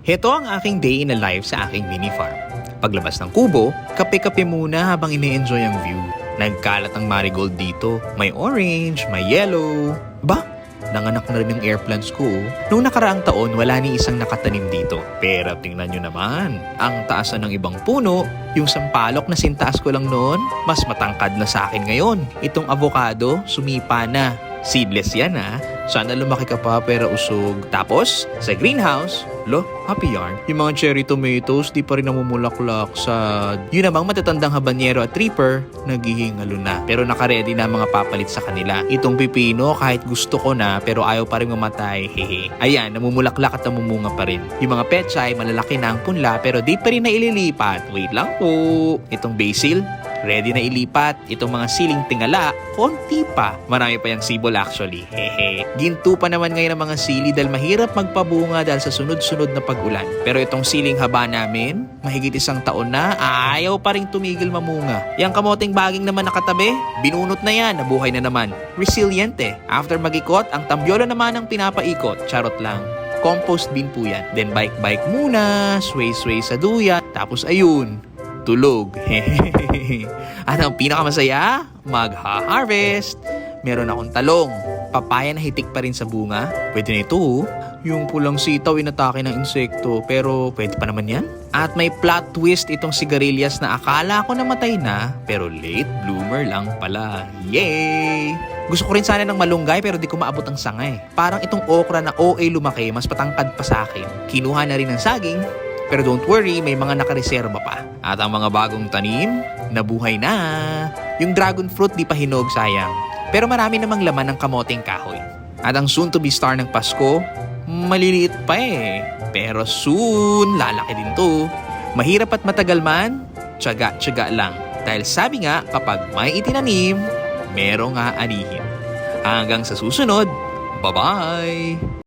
Heto ang aking day in a life sa aking mini farm. Paglabas ng kubo, kape-kape muna habang ine-enjoy ang view. Nagkalat ang marigold dito. May orange, may yellow. Ba? Nanganak na rin yung air plants ko. Noong nakaraang taon, wala ni isang nakatanim dito. Pero tingnan nyo naman, ang taasan ng ibang puno, yung sampalok na sintaas ko lang noon, mas matangkad na sa akin ngayon. Itong avocado, sumipa na. Seedless yan ha. Sana lumaki ka pa pero usog. Tapos, sa greenhouse, happy yarn. Yung mga cherry tomatoes, di pa rin namumulaklak sa... Yun namang matatandang habanero at reaper, naghihingalo na. Pero nakaredy na mga papalit sa kanila. Itong pipino, kahit gusto ko na, pero ayaw pa rin mamatay, hehe. Ayan, namumulaklak at namumunga pa rin. Yung mga pechay, malalaki na ang punla, pero di pa rin na ililipat. Wait lang po. Itong basil, ready na ilipat. Itong mga siling tingala, konti pa. Marami pa yung sibol actually. Hehe. Ginto pa naman ngayon ang mga sili dahil mahirap magpabunga dahil sa sunod-sunod na pag-ulan. Pero itong siling haba namin, mahigit isang taon na, ayaw pa rin tumigil mamunga. Yang kamoting baging naman nakatabi, binunot na yan, nabuhay na naman. Resilient eh. After magikot, ang tambyola naman ang pinapaikot. Charot lang. Compost bin po yan. Then bike-bike muna, sway-sway sa duya, tapos ayun, tulog. At ang pinakamasaya, magha-harvest. Meron akong talong. Papaya na hitik pa rin sa bunga. Pwede na ito. Yung pulang sitaw inatake ng insekto. Pero pwede pa naman yan. At may plot twist itong sigarilyas na akala ko namatay na. Pero late bloomer lang pala. Yay! Gusto ko rin sana ng malunggay pero di ko maabot ang sanga eh. Parang itong okra na OA lumaki, mas patangkad pa sa akin. Kinuha na rin ng saging. Pero don't worry, may mga nakareserba pa. At ang mga bagong tanim, nabuhay na. Yung dragon fruit di pa hinog, sayang. Pero marami namang laman ng kamoting kahoy. At ang soon to be star ng Pasko, maliliit pa eh. Pero soon, lalaki din to. Mahirap at matagal man, tiyaga-tiyaga lang. Dahil sabi nga, kapag may itinanim, merong aanihin. Hanggang sa susunod, bye-bye!